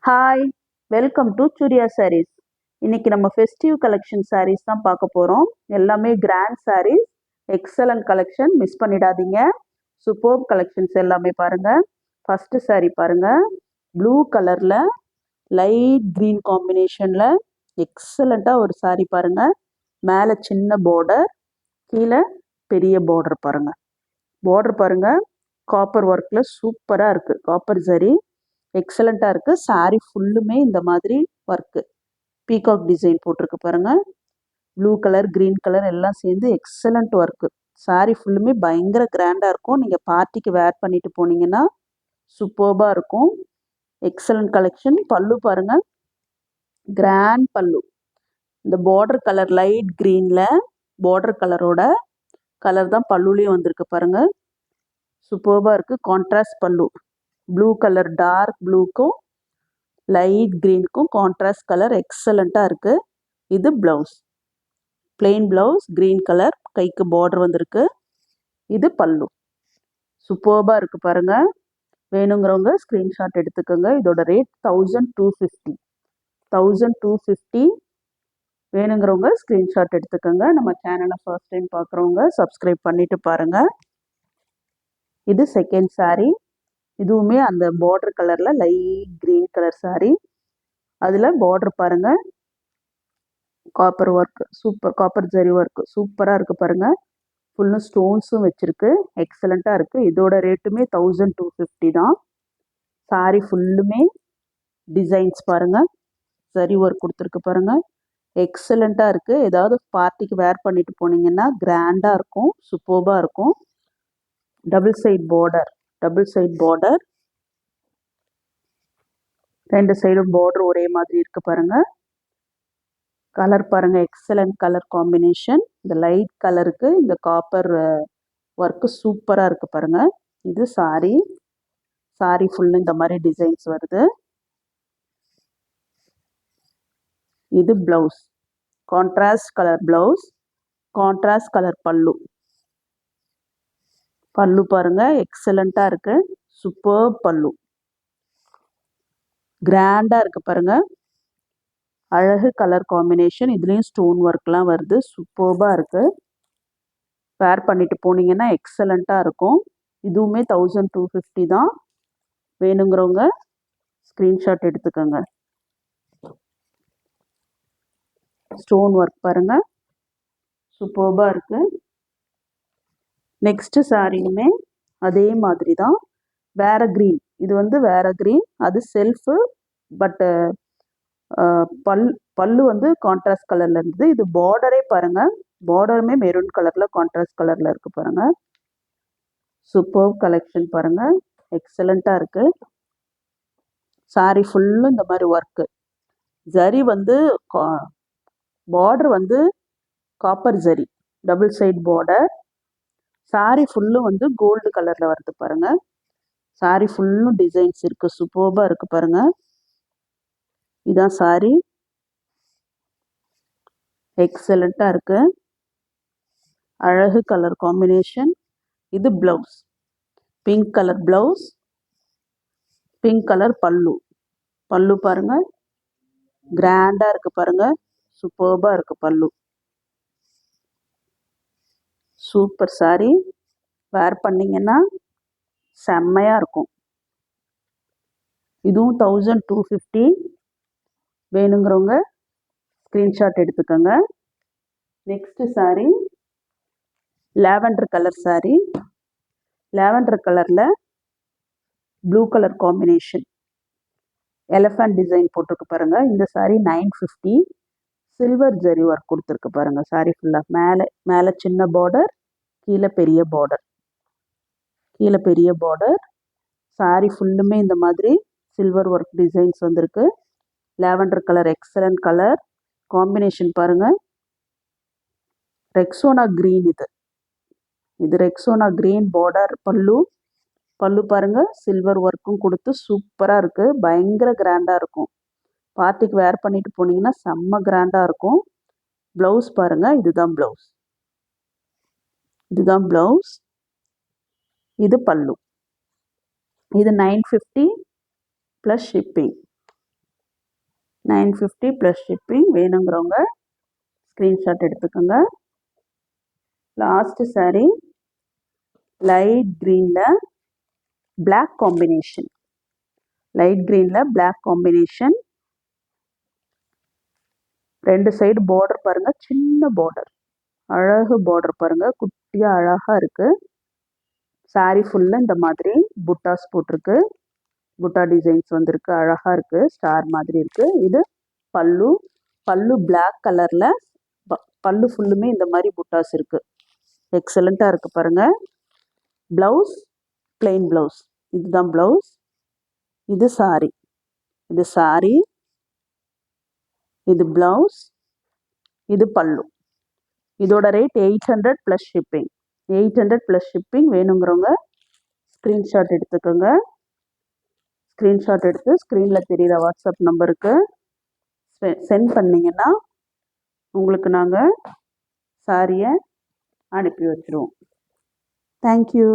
Hi, welcome to Surya Sarees. இன்னைக்கு நம்ம festive collection sarees தான் பார்க்க போகிறோம். எல்லாமே grand sarees, excellent collection, miss பண்ணிடாதீங்க. சூப்பர் கலெக்ஷன்ஸ் எல்லாமே பாருங்க. ஃபர்ஸ்ட் சாரீ பாருங்க, ப்ளூ கலரில் லைட் க்ரீன் காம்பினேஷனில் எக்ஸலண்ட்டாக ஒரு சாரீ பாருங்க. மேலே சின்ன பார்டர், கீழே பெரிய பார்டர் பாருங்க. பார்டர் பாருங்க, காப்பர் ஒர்க்கில் சூப்பராக இருக்குது. காப்பர் ஜரி எக்ஸலண்ட்டாக இருக்குது. சாரீ ஃபுல்லுமே இந்த மாதிரி ஒர்க்கு, பீகாக் டிசைன் போட்டிருக்கு பாருங்கள். ப்ளூ கலர், க்ரீன் கலர் எல்லாம் சேர்ந்து எக்ஸலண்ட் ஒர்க்கு. சாரீ ஃபுல்லுமே பயங்கர கிராண்டாக இருக்கும். நீங்கள் பார்ட்டிக்கு வேர் பண்ணிட்டு போனீங்கன்னா சூப்பர்பாக இருக்கும். Excellent collection. பல்லு பாருங்கள், கிராண்ட் பல்லு. இந்த பார்டர் கலர் லைட் க்ரீனில் பார்டர் கலரோட கலர் தான் பல்லுலேயும் வந்திருக்கு பாருங்கள். சூப்பர்பாக இருக்குது. Contrast pallu, blue colour dark ப்ளூக்கும் லைட் க்ரீனுக்கும் கான்ட்ராஸ்ட் கலர் எக்ஸலண்ட்டாக இருக்குது. இது blouse, plain blouse, green colour, கைக்கு பார்டர் வந்திருக்கு. இது பல்லு. சூப்பர்பாக இருக்குது பாருங்கள். வேணுங்கிறவங்க ஸ்க்ரீன்ஷாட் எடுத்துக்கோங்க. இதோட ரேட் 1250. 1250. வேணுங்கிறவங்க ஸ்க்ரீன்ஷாட் எடுத்துக்கோங்க. நம்ம சேனலை ஃபர்ஸ்ட் டைம் பார்க்குறவங்க சப்ஸ்கிரைப் பண்ணிவிட்டு பாருங்கள். இது செகண்ட் சாரீ. இதுவுமே அந்த பார்டர் கலரில் லைட் க்ரீன் கலர் சாரீ. அதில் பார்டர் பாருங்கள், copper work, super copper zari work சூப்பராக இருக்குது பாருங்கள். ஃபுல்லும் ஸ்டோன்ஸும் வச்சுருக்கு. எக்ஸலண்ட்டாக இருக்குது. இதோட ரேட்டுமே 1250 தான். சாரீ ஃபுல்லுமே டிசைன்ஸ் பாருங்கள், ஜரி ஒர்க் கொடுத்துருக்கு பாருங்கள். எக்ஸலண்ட்டாக இருக்குது. ஏதாவது பார்ட்டிக்கு வேர் பண்ணிட்டு போனீங்கன்னா கிராண்டாக இருக்கும், சூப்பர்பாக இருக்கும். Double side border, double side border, ரெண்டு சைடும் பார்டர் ஒரே மாதிரி இருக்கு பாருங்க. கலர் பாருங்க, எக்ஸலண்ட் கலர் காம்பினேஷன். இந்த லைட் கலருக்கு இந்த காப்பர் ஒர்க்கு சூப்பராக இருக்கு பாருங்க. இது சாரீ. சாரீ ஃபுல்லு இந்த மாதிரி டிசைன்ஸ் வருது. இது blouse, contrast colour blouse, contrast colour பல்லு. பல்லு பாருங்க, எக்ஸலண்ட்டாக இருக்கு. சூப்பர் பல்லு, கிராண்டாக இருக்கு பாருங்க. அழகு கலர் காம்பினேஷன். இதுலேயும் ஸ்டோன் ஒர்க்லாம் வருது. சூப்பர்பாக இருக்குது. வேர் பண்ணிட்டு போனீங்கன்னா எக்ஸலண்ட்டாக இருக்கும். இதுவுமே 1250 தான். வேணுங்கிறவங்க ஸ்க்ரீன்ஷாட் எடுத்துக்கோங்க. ஸ்டோன் ஒர்க் பாருங்கள், சூப்பர்பாக இருக்குது. நெக்ஸ்ட்டு சாரியுமே அதே மாதிரி தான், வேற க்ரீன். இது வந்து வேற க்ரீன், அது செல்ஃபு. பட்டு பல்லு வந்து கான்ட்ராஸ்ட் கலரில் இருந்தது. இது பார்டரே பாருங்கள், பார்டருமே மெரூன் கலரில் கான்ட்ராஸ்ட் கலரில் இருக்குது பாருங்கள். சூப்பர் கலெக்ஷன் பாருங்கள், எக்ஸலண்ட்டாக இருக்குது. சாரீ ஃபுல்லும் இந்த மாதிரி ஒர்க்கு. ஜரி வந்து பார்டர் வந்து copper zari, double side border. Saree ஃபுல்லும் வந்து கோல்டு கலரில் வருது பாருங்கள். சாரீ ஃபுல்லும் டிசைன்ஸ் இருக்குது. சூப்பர்பாக இருக்குது பாருங்கள். இதான் சாரீ, எக்ஸலண்ட்டாக இருக்குது. அழகு கலர் காம்பினேஷன். இது blouse, pink colour blouse, pink colour பல்லு. பல்லு பாருங்கள், கிராண்டாக இருக்குது பாருங்கள். சூப்பர்பாக இருக்குது பல்லு. சூப்பர் சாரீ. வேர் பண்ணிங்கன்னா செம்மையாக இருக்கும். இதுவும் 1250. வேணுங்கிறவங்க ஸ்க்ரீன்ஷாட் எடுத்துக்கோங்க. Next sari lavender colour sari. Lavender கலரில் blue colour combination, elephant design போட்டிருக்கு பாருங்கள். இந்த சாரீ 950. சில்வர் ஜரி ஒர்க் கொடுத்துருக்கு பாருங்கள். சாரீ ஃபுல்லாக மேலே சின்ன பார்டர், கீழே பெரிய பார்டர், கீழே பெரிய பார்டர். சாரீ ஃபுல்லுமே இந்த மாதிரி சில்வர் ஒர்க் டிசைன்ஸ் வந்திருக்கு. Lavender colour excellent colour combination பாருங்கள். ரெக்ஸோனா க்ரீன், இது ரெக்ஸோனா க்ரீன் பார்டர் பல்லு. பல்லு பாருங்கள், சில்வர் ஒர்க்கும் கொடுத்து சூப்பராக இருக்குது. பயங்கர கிராண்டாக இருக்கும். பார்ட்டிக்கு வேர் பண்ணிட்டு போனீங்கன்னா செம்ம கிராண்டாக இருக்கும். ப்ளவுஸ் பாருங்கள், இதுதான் ப்ளவுஸ், இதுதான் ப்ளவுஸ். இது பல்லு. இது 950 ப்ளஸ் ஷிப்பிங். 950 plus shipping. வேணுங்கிறவங்க ஸ்க்ரீன்ஷாட் எடுத்துக்கோங்க. லாஸ்ட் saree லைட் க்ரீனில் பிளாக் காம்பினேஷன். லைட் க்ரீனில் பிளாக் காம்பினேஷன். 2 சைடு பார்டர் பாருங்கள், சின்ன பார்டர், அழகு பார்டர் பாருங்கள், குட்டியாக அழகாக இருக்குது. saree ஃபுல்லாக இந்த மாதிரி புட்டாஸ் போட்டிருக்கு. புட்டா டிசைன்ஸ் வந்திருக்கு, அழகாக இருக்குது, ஸ்டார் மாதிரி இருக்குது. இது பல்லு. பல்லு பிளாக் கலரில், பல்லு ஃபுல்லுமே இந்த மாதிரி புட்டாஸ் இருக்குது. எக்ஸலண்ட்டாக இருக்குது பாருங்கள். Blouse plain blouse. இதுதான் ப்ளவுஸ். இது saree. இது saree, இது ப்ளவுஸ், இது பல்லு. இதோட rate 800 plus shipping. 800 plus shipping. வேணுங்கிறவங்க ஸ்க்ரீன்ஷாட் எடுத்துக்கோங்க. ஸ்க்ரீன்ஷாட் எடுத்து ஸ்க்ரீனில் தெரிகிற வாட்ஸ்அப் நம்பருக்கு சென்ட் பண்ணிங்கன்னா உங்களுக்கு நாங்கள் சாரியை அனுப்பி வச்சுருவோம். தேங்க்யூ.